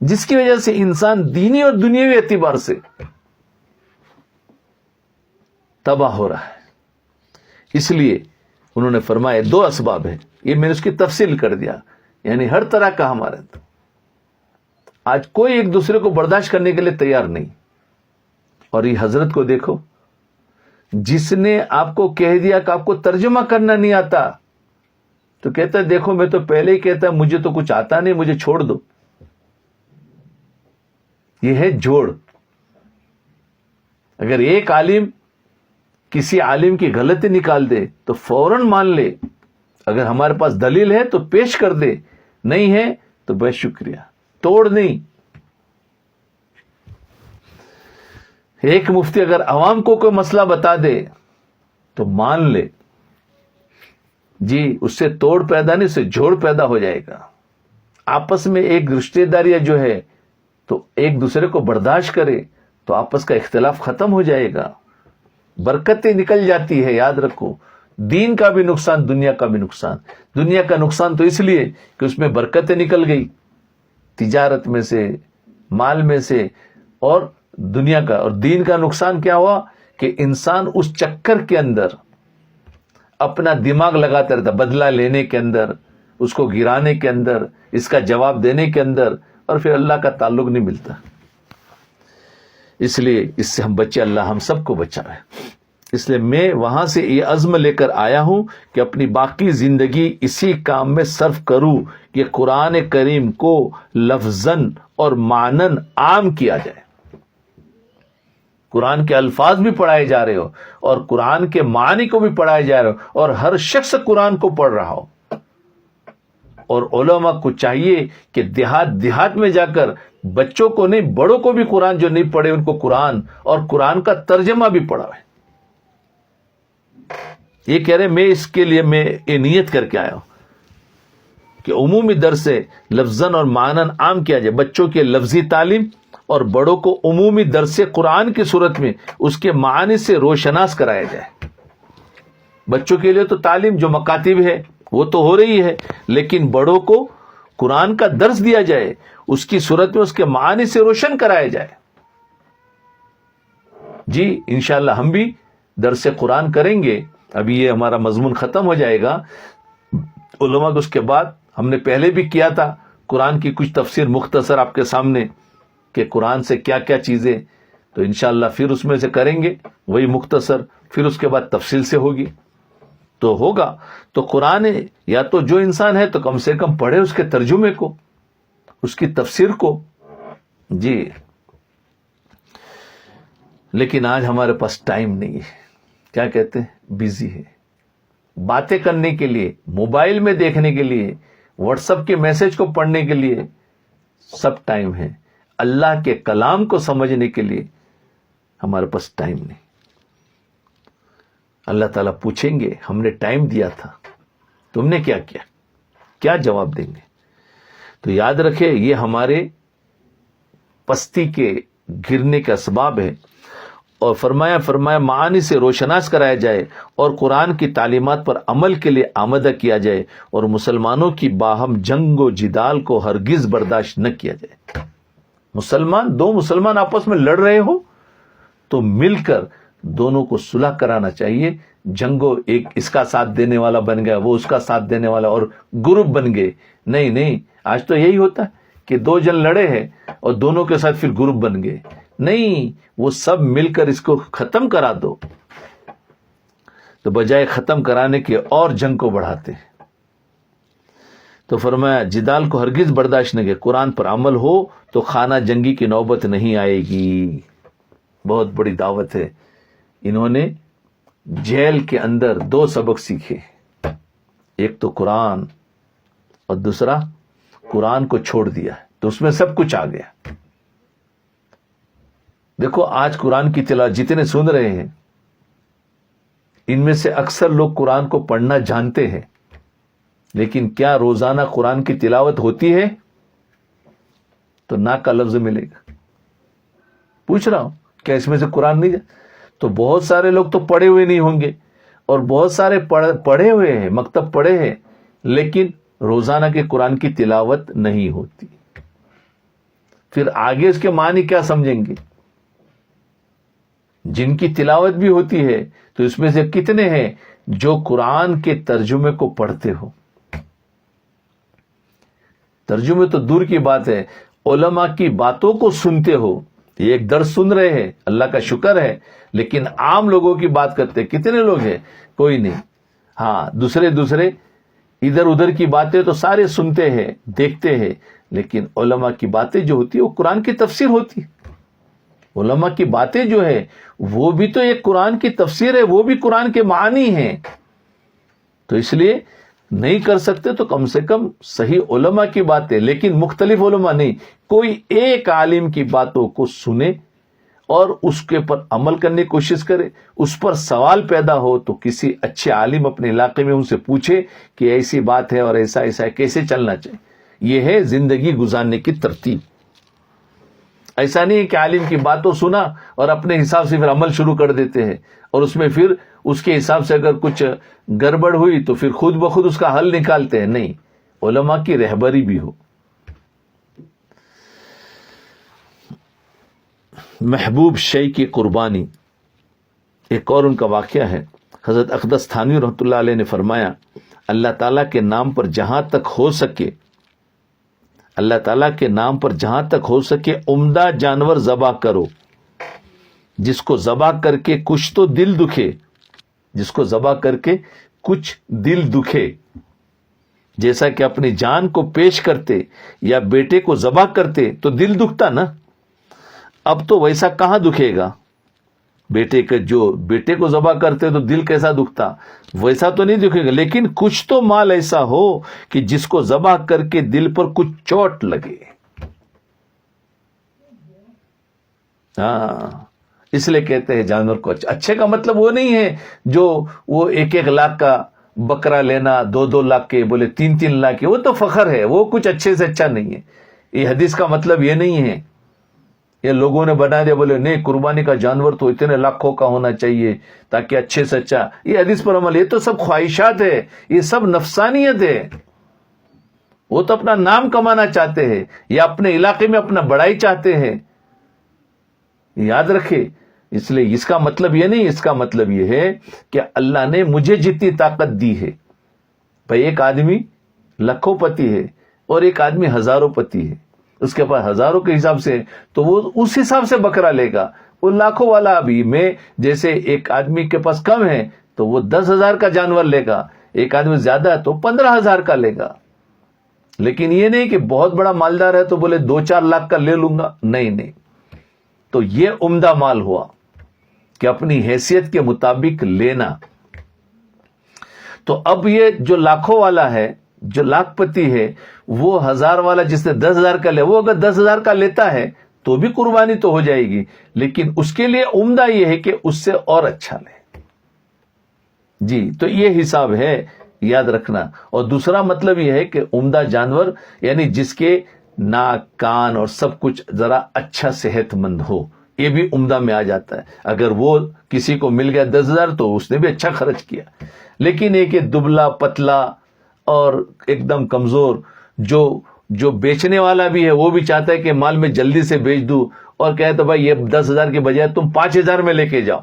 جس کی وجہ سے انسان دینی اور دنیاوی اعتبار سے تباہ ہو رہا ہے. اس لیے انہوں نے فرمایا 2 اسباب ہیں. یہ میں نے اس کی تفصیل کر دیا, یعنی ہر طرح کا ہمارے اندر. آج کوئی ایک دوسرے کو برداشت کرنے کے لیے تیار نہیں. اور یہ حضرت کو دیکھو, جس نے آپ کو کہہ دیا کہ آپ کو ترجمہ کرنا نہیں آتا, تو کہتا ہے دیکھو میں تو پہلے ہی کہتا مجھے تو کچھ آتا نہیں, مجھے چھوڑ دو. یہ ہے جوڑ. اگر ایک عالم کسی عالم کی غلطی نکال دے تو فوراً مان لے, اگر ہمارے پاس دلیل ہے تو پیش کر دے, نہیں ہے تو بہت شکریہ, توڑ نہیں. ایک مفتی اگر عوام کو کوئی مسئلہ بتا دے تو مان لے, جی اس سے توڑ پیدا نہیں, اس سے جوڑ پیدا ہو جائے گا. آپس میں ایک رشتہ داریاں جو ہے تو ایک دوسرے کو برداشت کرے تو آپس کا اختلاف ختم ہو جائے گا, برکتیں نکل جاتی ہے. یاد رکھو دین کا بھی نقصان، دنیا کا بھی نقصان. دنیا کا نقصان تو اس لیے کہ اس میں برکتیں نکل گئی تجارت میں سے، مال میں سے، اور دنیا کا. اور دین کا نقصان کیا ہوا کہ انسان اس چکر کے اندر اپنا دماغ لگاتا رہتا، بدلہ لینے کے اندر، اس کو گرانے کے اندر، اس کا جواب دینے کے اندر، اور پھر اللہ کا تعلق نہیں ملتا. اس لیے اس سے ہم بچے، اللہ ہم سب کو بچائے. اس لیے میں وہاں سے یہ عزم لے کر آیا ہوں کہ اپنی باقی زندگی اسی کام میں صرف کروں کہ قرآن کریم کو لفظاً اور معنن عام کیا جائے. قرآن کے الفاظ بھی پڑھائے جا رہے ہو اور قرآن کے معنی کو بھی پڑھائے جا رہے ہو، اور ہر شخص قرآن کو پڑھ رہا ہو. اور علماء کو چاہیے کہ دیہات میں جا کر بچوں کو نہیں، بڑوں کو بھی قرآن جو نہیں پڑھے ان کو قرآن اور قرآن کا ترجمہ بھی پڑھائے. یہ کہہ رہے میں اس کے لیے میں یہ نیت کر کے آیا ہوں کہ عمومی درس سے لفظاً اور معنن عام کیا جائے. بچوں کے لفظی تعلیم اور بڑوں کو عمومی درس قرآن کی صورت میں اس کے معنی سے روشناس کرایا جائے. بچوں کے لیے تو تعلیم جو مکاتب ہے وہ تو ہو رہی ہے، لیکن بڑوں کو قرآن کا درس دیا جائے، اس کی صورت میں اس کے معنی سے روشن کرایا جائے. جی انشاءاللہ ہم بھی درس قرآن کریں گے. ابھی یہ ہمارا مضمون ختم ہو جائے گا علماء کو. اس کے بعد ہم نے پہلے بھی کیا تھا قرآن کی کچھ تفسیر مختصر آپ کے سامنے کہ قرآن سے کیا کیا چیزیں، تو انشاءاللہ پھر اس میں سے کریں گے وہی مختصر، پھر اس کے بعد تفصیل سے ہوگی تو ہوگا. تو قرآن یا تو جو انسان ہے تو کم سے کم پڑھے اس کے ترجمے کو، اس کی تفسیر کو. جی لیکن آج ہمارے پاس ٹائم نہیں ہے، کیا کہتے ہیں، بیزی ہے. باتیں کرنے کے لیے، موبائل میں دیکھنے کے لیے، واٹس ایپ کے میسج کو پڑھنے کے لیے سب ٹائم ہے. اللہ کے کلام کو سمجھنے کے لیے ہمارے پاس ٹائم نہیں. اللہ تعالیٰ پوچھیں گے ہم نے ٹائم دیا تھا، تم نے کیا کیا، کیا جواب دیں گے. تو یاد رکھے یہ ہمارے پستی کے گرنے کا اسباب ہے. اور فرمایا معانی سے روشناس کرایا جائے اور قرآن کی تعلیمات پر عمل کے لیے آمادہ کیا جائے، اور مسلمانوں کی باہم جنگ و جدال کو ہرگز برداشت نہ کیا جائے. دو مسلمان آپس میں لڑ رہے ہو تو مل کر دونوں کو صلح کرانا چاہیے. جنگو ایک اس کا ساتھ دینے والا بن گیا، وہ اس کا ساتھ دینے والا، اور گروپ بن گئے. نہیں، آج تو یہی ہوتا ہے کہ دو جن لڑے ہیں اور دونوں کے ساتھ پھر گروپ بن گئے. نہیں، وہ سب مل کر اس کو ختم کرا دو. تو بجائے ختم کرانے کے اور جنگ کو بڑھاتے ہیں. تو فرمایا جدال کو ہرگز برداشت نہ کرے، قرآن پر عمل ہو تو خانہ جنگی کی نوبت نہیں آئے گی. بہت بڑی دعوت ہے. انہوں نے جیل کے اندر 2 سبق سیکھے، ایک تو قرآن اور دوسرا قرآن کو چھوڑ دیا تو اس میں سب کچھ آ گیا. دیکھو آج قرآن کی تلاوت جتنے سن رہے ہیں ان میں سے اکثر لوگ قرآن کو پڑھنا جانتے ہیں، لیکن کیا روزانہ قرآن کی تلاوت ہوتی ہے؟ تو نا کا لفظ ملے گا. پوچھ رہا ہوں کیا اس میں سے قرآن نہیں تو بہت سارے لوگ تو پڑھے ہوئے نہیں ہوں گے، اور بہت سارے پڑھے ہوئے ہیں، مکتب پڑھے ہیں، لیکن روزانہ کے قرآن کی تلاوت نہیں ہوتی. پھر آگے اس کے معنی کیا سمجھیں گے؟ جن کی تلاوت بھی ہوتی ہے تو اس میں سے کتنے ہیں جو قرآن کے ترجمے کو پڑھتے ہو؟ ترجمے تو دور کی بات ہے، علماء کی باتوں کو سنتے ہو. یہ ایک درس سن رہے ہیں، اللہ کا شکر ہے، لیکن عام لوگوں کی بات کرتے کتنے لوگ ہیں؟ کوئی نہیں. ہاں دوسرے ادھر ادھر کی باتیں تو سارے سنتے ہیں، دیکھتے ہیں، لیکن علماء کی باتیں جو ہوتی ہے وہ قرآن کی تفسیر ہوتی ہے. علماء کی باتیں جو ہے وہ بھی تو ایک قرآن کی تفسیر ہے، وہ بھی قرآن کے معنی ہیں. تو اس لیے نہیں کر سکتے تو کم سے کم صحیح علماء کی باتیں، لیکن مختلف علماء نہیں، کوئی ایک عالم کی باتوں کو سنے اور اس کے پر عمل کرنے کی کوشش کرے. اس پر سوال پیدا ہو تو کسی اچھے عالم اپنے علاقے میں ان سے پوچھے کہ ایسی بات ہے اور ایسا ہے، کیسے چلنا چاہیے. یہ ہے زندگی گزارنے کی ترتیب. ایسا نہیں ہے کہ عالم کی باتوں سنا اور اپنے حساب سے پھر عمل شروع کر دیتے ہیں اور اس میں پھر اس کے حساب سے اگر کچھ گڑبڑ ہوئی تو پھر خود بخود اس کا حل نکالتے ہیں، نہیں، علماء کی رہبری بھی ہو۔ محبوب شے کی قربانی، ایک اور ان کا واقعہ ہے۔ حضرت اقدس تھانوی رحمۃ اللہ علیہ نے فرمایا، اللہ تعالیٰ کے نام پر جہاں تک ہو سکے، اللہ تعالیٰ کے نام پر جہاں تک ہو سکے عمدہ جانور ذبح کرو، جس کو ذبح کر کے کچھ تو دل دکھے، جس کو ذبح کر کے کچھ دل دکھے، جیسا کہ اپنی جان کو پیش کرتے یا بیٹے کو ذبح کرتے تو دل دکھتا نا، اب تو ویسا کہاں دکھے گا؟ بیٹے کو ذبح کرتے تو دل کیسا دکھتا، ویسا تو نہیں دکھے گا، لیکن کچھ تو مال ایسا ہو کہ جس کو ذبح کر کے دل پر کچھ چوٹ لگے۔ ہاں، اس لیے کہتے ہیں جانور کو اچھے کا مطلب وہ نہیں ہے جو وہ 1-1 لاکھ کا بکرا لینا، 2-2 لاکھ کے، بولے 3-3 لاکھ کے، وہ تو فخر ہے، وہ کچھ اچھے سے اچھا نہیں ہے۔ یہ حدیث کا مطلب یہ نہیں ہے، یہ لوگوں نے بنا دیا، بولے نہیں قربانی کا جانور تو اتنے لاکھوں کا ہونا چاہیے تاکہ اچھے سے اچھا، یہ حدیث پر عمل، یہ تو سب خواہشات ہے، یہ سب نفسانیت ہے۔ وہ تو اپنا نام کمانا چاہتے ہیں یا اپنے علاقے میں اپنا بڑائی چاہتے ہیں، یاد رکھے۔ اس لیے اس کا مطلب یہ نہیں، اس کا مطلب یہ ہے کہ اللہ نے مجھے جتنی طاقت دی ہے، بھائی ایک آدمی لاکھوں پتی ہے اور ایک آدمی ہزاروں پتی ہے، اس کے پاس ہزاروں کے حساب سے تو وہ اس حساب سے بکرا لے گا، وہ لاکھوں والا بھی میں جیسے ایک آدمی کے پاس کم ہے تو وہ 10,000 کا جانور لے گا، ایک آدمی زیادہ ہے تو 15,000 کا لے گا، لیکن یہ نہیں کہ بہت بڑا مالدار ہے تو بولے 2-4 لاکھ کا لے لوں گا، نہیں۔ تو یہ عمدہ مال ہوا کہ اپنی حیثیت کے مطابق لینا۔ تو اب یہ جو لاکھوں والا ہے، جو لاکھ پتی ہے، وہ 1000 والا جس نے 10,000 کا لے، وہ اگر 10,000 کا لیتا ہے تو بھی قربانی تو ہو جائے گی، لیکن اس کے لیے عمدہ یہ ہے کہ اس سے اور اچھا لے۔ جی، تو یہ حساب ہے، یاد رکھنا۔ اور دوسرا مطلب یہ ہے کہ عمدہ جانور یعنی جس کے ناک، کان اور سب کچھ ذرا اچھا صحت مند ہو، یہ بھی عمدہ میں آ جاتا ہے۔ اگر وہ کسی کو مل گیا 10,000 تو اس نے بھی اچھا خرچ کیا، لیکن ایک دبلا پتلا اور ایک دم کمزور جو بیچنے والا بھی ہے، وہ بھی چاہتا ہے کہ مال میں جلدی سے بیچ دوں، اور کہے تو بھائی یہ 10,000 کے بجائے تم 5,000 میں لے کے جاؤ،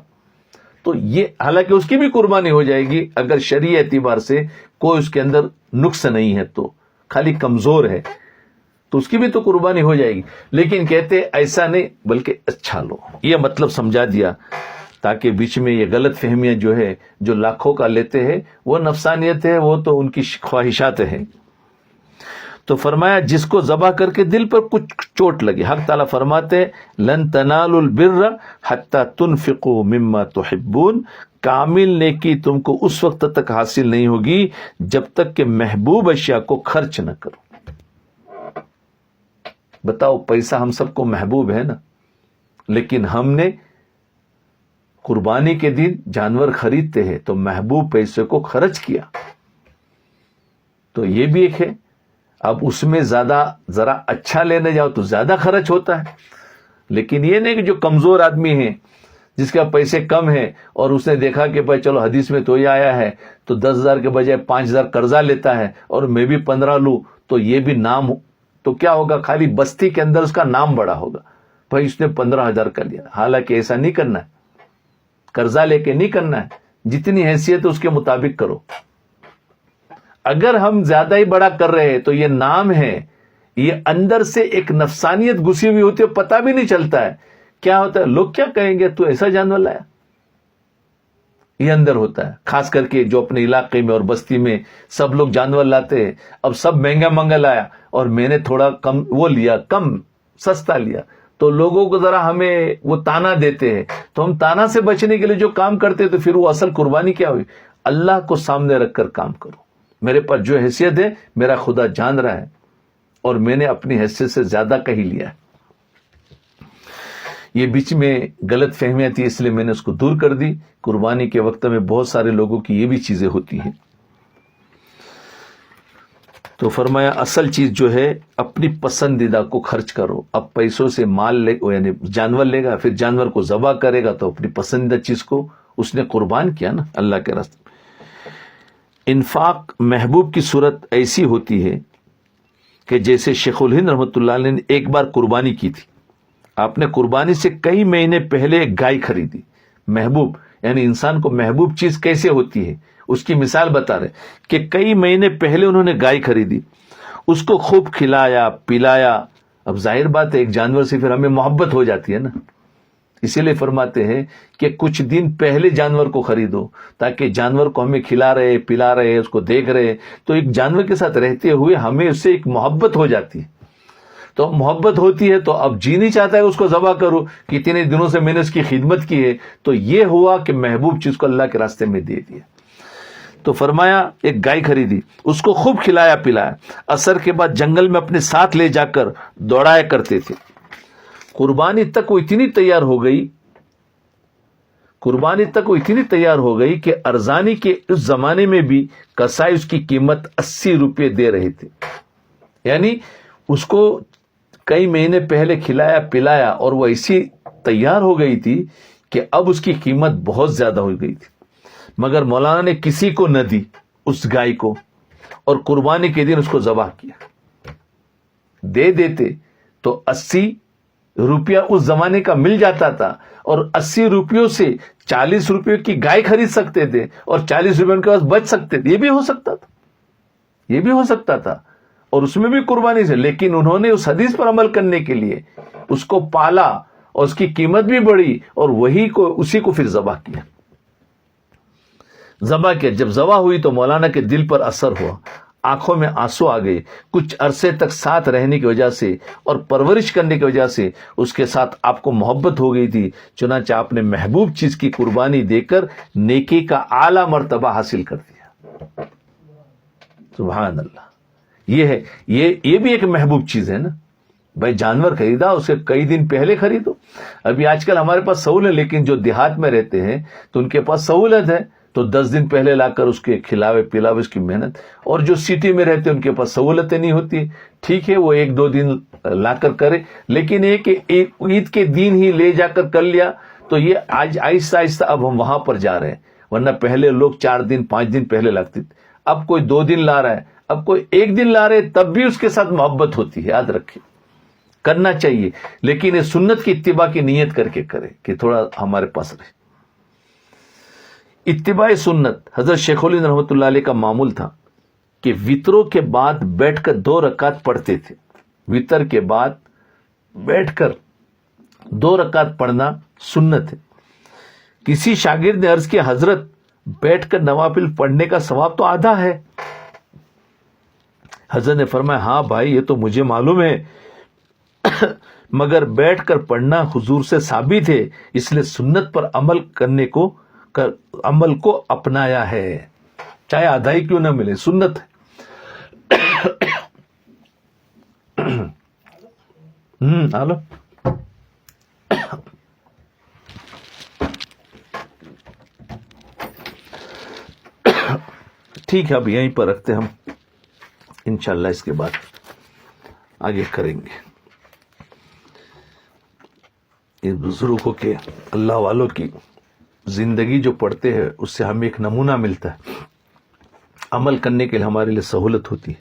تو یہ حالانکہ اس کی بھی قربانی ہو جائے گی اگر شرعی اعتبار سے کوئی اس کے اندر نقص نہیں ہے، تو خالی کمزور ہے تو اس کی بھی تو قربانی ہو جائے گی، لیکن کہتے ایسا نہیں بلکہ اچھا لو۔ یہ مطلب سمجھا دیا تاکہ بیچ میں یہ غلط فہمیاں جو ہے، جو لاکھوں کا لیتے ہیں وہ نفسانیت ہے، وہ تو ان کی خواہشات ہیں۔ تو فرمایا جس کو ذبح کر کے دل پر کچھ چوٹ لگے، حق تعالیٰ فرماتے لن تنالوا البر حتی تنفقوا مما تحبون، کامل نیکی تم کو اس وقت تک حاصل نہیں ہوگی جب تک کہ محبوب اشیاء کو خرچ نہ کرو۔ بتاؤ، پیسہ ہم سب کو محبوب ہے نا، لیکن ہم نے قربانی کے دن جانور خریدتے ہیں تو محبوب پیسے کو خرچ کیا، تو یہ بھی ایک ہے۔ اب اس میں زیادہ ذرا اچھا لینے جاؤ تو زیادہ خرچ ہوتا ہے، لیکن یہ نہیں کہ جو کمزور آدمی ہے جس کا پیسے کم ہے اور اس نے دیکھا کہ بھائی چلو حدیث میں تو یہ آیا ہے تو 10,000 کے بجائے 5,000 قرضہ لیتا ہے اور میں بھی 15 لوں، تو یہ بھی نام، تو کیا ہوگا، خالی بستی کے اندر اس کا نام بڑا ہوگا، بھائی اس نے 15,000 کا لیا۔ حالانکہ ایسا نہیں کرنا ہے، قرضہ لے کے نہیں کرنا ہے، جتنی حیثیت ہے اس کے مطابق کرو۔ اگر ہم زیادہ ہی بڑا کر رہے ہیں تو یہ نام ہے، یہ اندر سے ایک نفسانیت گھسی ہوئی ہوتی ہے، پتہ بھی نہیں چلتا ہے کیا ہوتا ہے، لوگ کیا کہیں گے تو ایسا جانور لایا، یہ اندر ہوتا ہے۔ خاص کر کے جو اپنے علاقے میں اور بستی میں سب لوگ جانور لاتے ہیں، اب سب مہنگا لایا اور میں نے تھوڑا کم وہ لیا، کم سستا لیا، تو لوگوں کو ذرا ہمیں وہ تانا دیتے ہیں، تو ہم تانا سے بچنے کے لیے جو کام کرتے تو پھر وہ اصل قربانی کیا ہوئی، اللہ کو سامنے رکھ کر کام کرو۔ میرے پاس جو حیثیت ہے میرا خدا جان رہا ہے اور میں نے اپنی حیثیت سے زیادہ کا ہی لیا ہے۔ یہ بیچ میں غلط فہمیاں تھی، اس لیے میں نے اس کو دور کر دی۔ قربانی کے وقت میں بہت سارے لوگوں کی یہ بھی چیزیں ہوتی ہیں۔ تو فرمایا اصل چیز جو ہے اپنی پسندیدہ کو خرچ کرو۔ اب پیسوں سے مال لے یعنی جانور لے گا، پھر جانور کو ذبح کرے گا تو اپنی پسندیدہ چیز کو اس نے قربان کیا نا اللہ کے راستے میں۔ انفاق محبوب کی صورت ایسی ہوتی ہے کہ جیسے شیخ الہند رحمۃ اللہ علیہ نے ایک بار قربانی کی تھی، آپ نے قربانی سے کئی مہینے پہلے ایک گائے خریدی۔ محبوب یعنی انسان کو محبوب چیز کیسے ہوتی ہے اس کی مثال بتا رہے کہ کئی مہینے پہلے انہوں نے گائے خریدی، اس کو خوب کھلایا پلایا۔ اب ظاہر بات ہے ایک جانور سے پھر ہمیں محبت ہو جاتی ہے نا، اسی لیے فرماتے ہیں کہ کچھ دن پہلے جانور کو خریدو تاکہ جانور کو ہمیں کھلا رہے پلا رہے اس کو دیکھ رہے تو ایک جانور کے ساتھ رہتے ہوئے ہمیں اس سے ایک محبت ہو جاتی ہے۔ تو محبت ہوتی ہے تو اب جی نہیں چاہتا ہے اس کو ذبح کرو کہ اتنے دنوں سے میں نے اس کی خدمت کی ہے، تو یہ ہوا کہ محبوب چیز کو اللہ کے راستے میں دے دیا۔ تو فرمایا ایک گائے خریدی، اس کو خوب کھلایا پلایا، عصر کے بعد جنگل میں اپنے ساتھ لے جا کر دوڑایا کرتے تھے۔ قربانی تک وہ اتنی تیار ہو گئی کہ ارزانی کے اس زمانے میں بھی کسائی اس کی قیمت 80 روپے دے رہے تھے، یعنی اس کو کئی مہینے پہلے کھلایا پلایا اور وہ ایسی تیار ہو گئی تھی کہ اب اس کی قیمت بہت زیادہ ہو گئی تھی، مگر مولانا نے کسی کو نہ دی اس گائے کو، اور قربانی کے دن اس کو ذبح کیا۔ دے دیتے تو 80 روپیہ اس زمانے کا مل جاتا تھا، اور 80 روپیوں سے 40 روپیوں کی گائے خرید سکتے تھے، اور 40 روپے ان کے پاس بچ سکتے تھے۔ یہ بھی ہو سکتا تھا اور اس میں بھی قربانی سے، لیکن انہوں نے اس حدیث پر عمل کرنے کے لیے اس کو پالا اور اس کی قیمت بھی بڑھی، اور اسی کو پھر ذبح کیا۔ جب ذبح ہوئی تو مولانا کے دل پر اثر ہوا، آنکھوں میں آنسو آ گئے۔ کچھ عرصے تک ساتھ رہنے کی وجہ سے اور پرورش کرنے کی وجہ سے اس کے ساتھ آپ کو محبت ہو گئی تھی، چنانچہ آپ نے محبوب چیز کی قربانی دے کر نیکی کا اعلیٰ مرتبہ حاصل کر دیا۔ سبحان اللہ، یہ بھی ایک محبوب چیز ہے نا بھائی۔ جانور خریدا اسے کئی دن پہلے خریدو۔ ابھی آج کل ہمارے پاس سہولت ہے، لیکن جو دیہات میں رہتے ہیں تو ان کے پاس سہولت ہے، تو 10 دن پہلے لا کر اس کے کھلاوے پلاوے اس کی محنت، اور جو سٹی میں رہتے ہیں ان کے پاس سہولتیں نہیں ہوتی، ٹھیک ہے وہ 1-2 دن لا کر کرے، لیکن ایک عید کے دن ہی لے جا کر لیا تو یہ آج آہستہ آہستہ اب ہم وہاں پر جا رہے ہیں، ورنہ پہلے لوگ 4 دن 5 دن پہلے لگتے تھے، اب کوئی 2 دن لا رہا ہے، اب کوئی 1 دن لا رہے، تب بھی اس کے ساتھ محبت ہوتی ہے۔ یاد رکھیں کرنا چاہیے، لیکن یہ سنت کی اتباع کی نیت کر کے کرے کہ تھوڑا ہمارے پاس رہے۔ اتباع سنت حضرت شیخ الہند رحمۃ اللہ علیہ کا معمول تھا کہ وطروں کے بعد بیٹھ کر 2 رکعت پڑھتے تھے۔ وطر کے بعد بیٹھ کر 2 رکعت پڑھنا سنت ہے۔ کسی شاگرد نے عرض کیا حضرت بیٹھ کر نوافل پڑھنے کا ثواب تو آدھا ہے۔ حضرت نے فرمایا ہاں بھائی یہ تو مجھے معلوم ہے، مگر بیٹھ کر پڑھنا حضور سے ثابت ہے، اس لیے سنت پر عمل کو اپنایا ہے، چاہے آدھا ہی کیوں نہ ملے، سنت ہے۔ آلو ٹھیک ہے، اب یہیں پر رکھتے ہم، انشاءاللہ اس کے بعد آگے کریں گے۔ اس بزرگوں کے اللہ والوں کی زندگی جو پڑھتے ہیں اس سے ہمیں ایک نمونہ ملتا ہے، عمل کرنے کے لیے ہمارے لیے سہولت ہوتی ہے۔